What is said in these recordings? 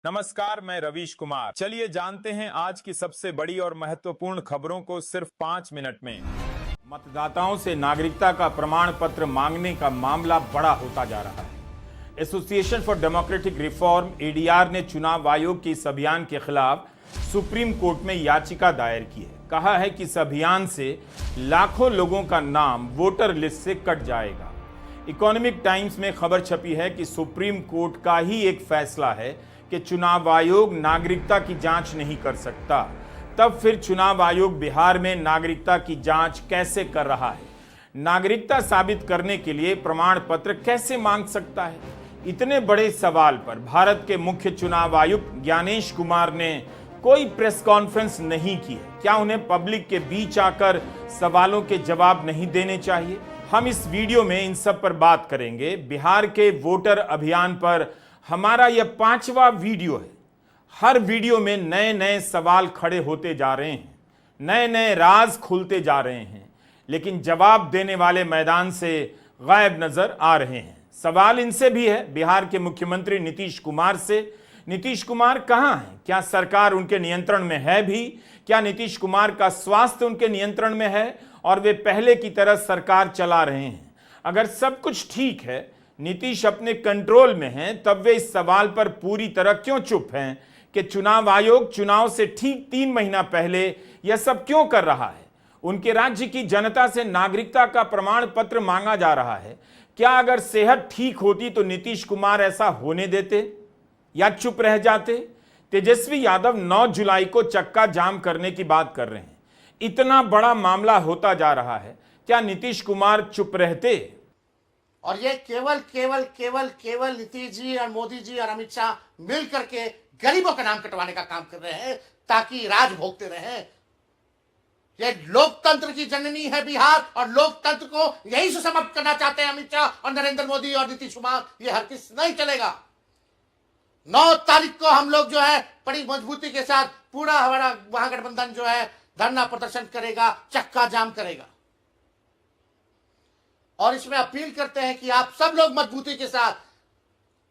नमस्कार, मैं रवीश कुमार। चलिए जानते हैं आज की सबसे बड़ी और महत्वपूर्ण खबरों को सिर्फ 5 मिनट में। मतदाताओं से नागरिकता का प्रमाण पत्र मांगने का मामला बड़ा होता जा रहा है। Association for democratic reform ADR ने चुनाव आयोग के इस अभियान के खिलाफ सुप्रीम कोर्ट में याचिका दायर की है। कहा है कि इस अभियान से लाखों लोगों का नाम वोटर लिस्ट से कट जाएगा। इकोनॉमिक टाइम्स में खबर छपी है कि सुप्रीम कोर्ट का ही एक फैसला है कि चुनाव आयोग नागरिकता की जांच नहीं कर सकता। तब फिर चुनाव आयोग बिहार में नागरिकता की जांच कैसे कर रहा है? नागरिकता साबित करने के लिए प्रमाण पत्र कैसे मांग सकता है? इतने बड़े सवाल पर भारत के मुख्य चुनाव आयुक्त ज्ञानेश कुमार ने कोई प्रेस कॉन्फ्रेंस नहीं की है। क्या उन्हें पब्लिक के बीच आकर सवालों के जवाब नहीं देने चाहिए? हम इस वीडियो में इन सब पर बात करेंगे। बिहार के वोटर अभियान पर हमारा यह 5वां वीडियो है। हर वीडियो में नए नए सवाल खड़े होते जा रहे हैं, नए नए राज खुलते जा रहे हैं, लेकिन जवाब देने वाले मैदान से गायब नजर आ रहे हैं। सवाल इनसे भी है, बिहार के मुख्यमंत्री नीतीश कुमार से। नीतीश कुमार कहां हैं? क्या सरकार उनके नियंत्रण में है भी? क्या नीतीश कुमार का स्वास्थ्य उनके नियंत्रण में है और वे पहले की तरह सरकार चला रहे हैं? अगर सब कुछ ठीक है, नीतीश अपने कंट्रोल में हैं, तब वे इस सवाल पर पूरी तरह क्यों चुप हैं कि चुनाव आयोग चुनाव से ठीक 3 महीना पहले यह सब क्यों कर रहा है? उनके राज्य की जनता से नागरिकता का प्रमाण पत्र मांगा जा रहा है। क्या अगर सेहत ठीक होती तो नीतीश कुमार ऐसा होने देते या चुप रह जाते? तेजस्वी यादव 9 जुलाई को चक्का जाम करने की बात कर रहे हैं। इतना बड़ा मामला होता जा रहा है, क्या नीतीश कुमार चुप रहते? और ये केवल केवल केवल केवल नीतीश जी और मोदी जी और अमित शाह मिल करके गरीबों का नाम कटवाने का काम कर रहे हैं ताकि राज भोगते रहे। ये लोकतंत्र की जननी है बिहार, और लोकतंत्र को यही से समाप्त करना चाहते हैं अमित शाह और नरेंद्र मोदी और नीतीश कुमार। ये हरगिज नहीं चलेगा। 9 तारीख को हम लोग जो है बड़ी मजबूती के साथ पूरा हमारा महागठबंधन जो है धरना प्रदर्शन करेगा, चक्का जाम करेगा। और इसमें अपील करते हैं कि आप सब लोग मजबूती के साथ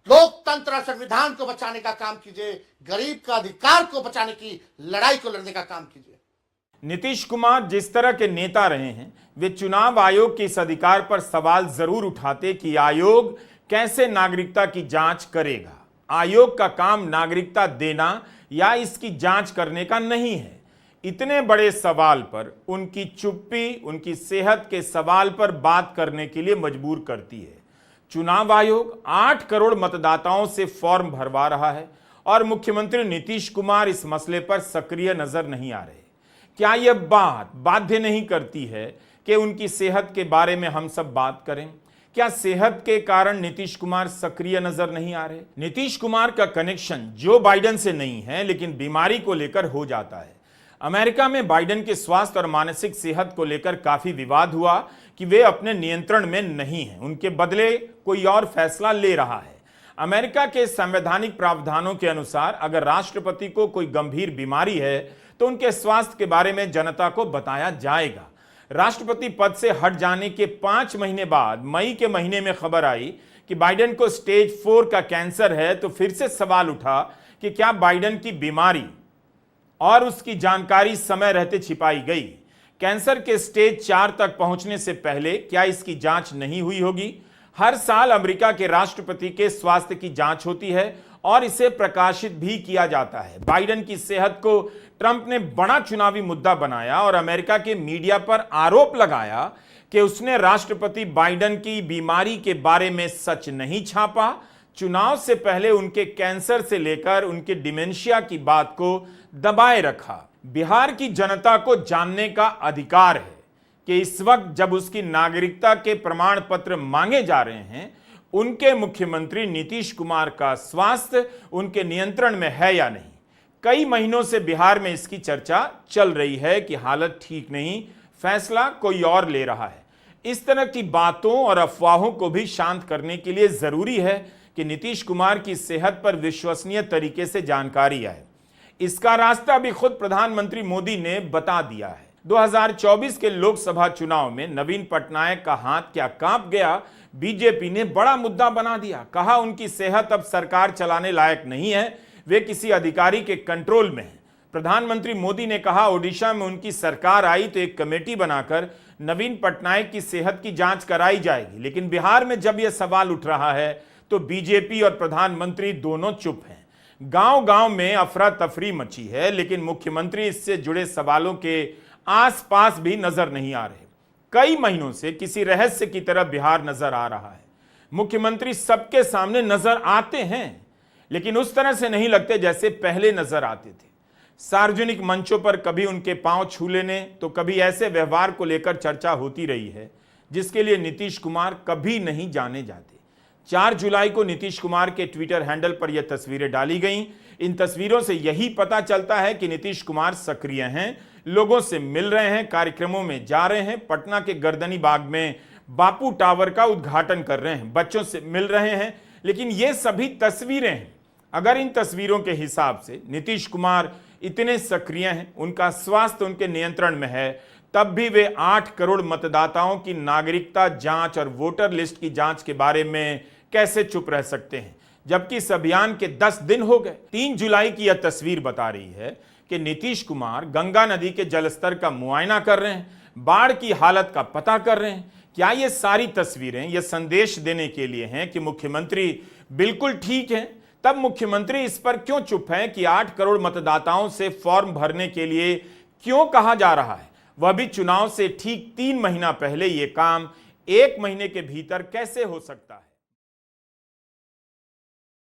लोकतंत्र और संविधान को बचाने का काम कीजिए, गरीब का अधिकार को बचाने की लड़ाई को लड़ने का काम कीजिए। नीतीश कुमार जिस तरह के नेता रहे हैं, वे चुनाव आयोग के इस अधिकार पर सवाल जरूर उठाते कि आयोग कैसे नागरिकता की जांच करेगा। आयोग का काम नागरिकता देना या इसकी जांच करने का नहीं है। इतने बड़े सवाल पर उनकी चुप्पी उनकी सेहत के सवाल पर बात करने के लिए मजबूर करती है। चुनाव आयोग 8 करोड़ मतदाताओं से फॉर्म भरवा रहा है और मुख्यमंत्री नीतीश कुमार इस मसले पर सक्रिय नजर नहीं आ रहे। क्या यह बात बाध्य नहीं करती है कि उनकी सेहत के बारे में हम सब बात करें? क्या सेहत के कारण नीतीश कुमार सक्रिय नजर नहीं आ रहे? नीतीश कुमार का कनेक्शन जो बाइडेन से नहीं है, लेकिन बीमारी को लेकर हो जाता है। अमेरिका में बाइडेन के स्वास्थ्य और मानसिक सेहत को लेकर काफी विवाद हुआ कि वे अपने नियंत्रण में नहीं हैं, उनके बदले कोई और फैसला ले रहा है। अमेरिका के संवैधानिक प्रावधानों के अनुसार अगर राष्ट्रपति को कोई गंभीर बीमारी है तो उनके स्वास्थ्य के बारे में जनता को बताया जाएगा। राष्ट्रपति पद से हट जाने के 5 महीने बाद मई के महीने में खबर आई कि बाइडेन को स्टेज 4 का कैंसर है, तो फिर से सवाल उठा कि क्या बाइडेन की बीमारी और उसकी जानकारी समय रहते छिपाई गई? कैंसर के स्टेज 4 तक पहुंचने से पहले क्या इसकी जांच नहीं हुई होगी? हर साल अमेरिका के राष्ट्रपति के स्वास्थ्य की जांच होती है और इसे प्रकाशित भी किया जाता है। बाइडेन की सेहत को ट्रंप ने बड़ा चुनावी मुद्दा बनाया और अमेरिका के मीडिया पर आरोप लगाया कि उसने राष्ट्रपति बाइडेन की बीमारी के बारे में सच नहीं छापा। चुनाव से पहले उनके कैंसर से लेकर उनके डिमेंशिया की बात को दबाए रखा। बिहार की जनता को जानने का अधिकार है कि इस वक्त जब उसकी नागरिकता के प्रमाण पत्र मांगे जा रहे हैं, उनके मुख्यमंत्री नीतीश कुमार का स्वास्थ्य उनके नियंत्रण में है या नहीं। कई महीनों से बिहार में इसकी चर्चा चल रही है कि हालत ठीक नहीं, फैसला कोई और ले रहा है। इस तरह की बातों और अफवाहों को भी शांत करने के लिए जरूरी है कि नीतीश कुमार की सेहत पर विश्वसनीय तरीके से जानकारी आए। इसका रास्ता भी खुद प्रधानमंत्री मोदी ने बता दिया है। 2024 के लोकसभा चुनाव में नवीन पटनायक का हाथ क्या कांप गया, बीजेपी ने बड़ा मुद्दा बना दिया। कहा उनकी सेहत अब सरकार चलाने लायक नहीं है, वे किसी अधिकारी के कंट्रोल में हैं। प्रधानमंत्री मोदी ने कहा, ओडिशा में उनकी सरकार आई तो एक कमेटी बनाकर नवीन पटनायक की सेहत की जांच कराई जाएगी। लेकिन बिहार में जब यह सवाल उठ रहा है तो बीजेपी और प्रधानमंत्री दोनों चुप हैं। गांव गांव में अफरा तफरी मची है, लेकिन मुख्यमंत्री इससे जुड़े सवालों के आसपास भी नजर नहीं आ रहे। कई महीनों से किसी रहस्य की तरह बिहार नजर आ रहा है। मुख्यमंत्री सबके सामने नजर आते हैं, लेकिन उस तरह से नहीं लगते जैसे पहले नजर आते थे। सार्वजनिक मंचों पर कभी उनके पांव छू लेने तो कभी ऐसे व्यवहार को लेकर चर्चा होती रही है जिसके लिए नीतीश कुमार कभी नहीं जाने जाते। 4 जुलाई को नीतीश कुमार के ट्विटर हैंडल पर यह तस्वीरें डाली गईं। इन तस्वीरों से यही पता चलता है कि नीतीश कुमार सक्रिय हैं, लोगों से मिल रहे हैं, कार्यक्रमों में जा रहे हैं, पटना के गर्दनी बाग में बापू टावर का उद्घाटन कर रहे हैं, बच्चों से मिल रहे हैं। लेकिन ये सभी तस्वीरें हैं। अगर इन तस्वीरों के हिसाब से नीतीश कुमार इतने सक्रिय हैं, उनका स्वास्थ्य उनके नियंत्रण में है, तब भी वे 8 करोड़ मतदाताओं की नागरिकता जांच और वोटर लिस्ट की जांच के बारे में कैसे चुप रह सकते हैं, जबकि इस अभियान के 10 दिन हो गए। 3 जुलाई की यह तस्वीर बता रही है कि नीतीश कुमार गंगा नदी के जलस्तर का मुआयना कर रहे हैं, बाढ़ की हालत का पता कर रहे हैं। क्या ये सारी तस्वीरें यह संदेश देने के लिए हैं कि मुख्यमंत्री बिल्कुल ठीक हैं? तब मुख्यमंत्री इस पर क्यों चुप है कि 8 करोड़ मतदाताओं से फॉर्म भरने के लिए क्यों कहा जा रहा है, वह भी चुनाव से ठीक 3 महीना पहले? यह काम 1 महीने के भीतर कैसे हो सकता है?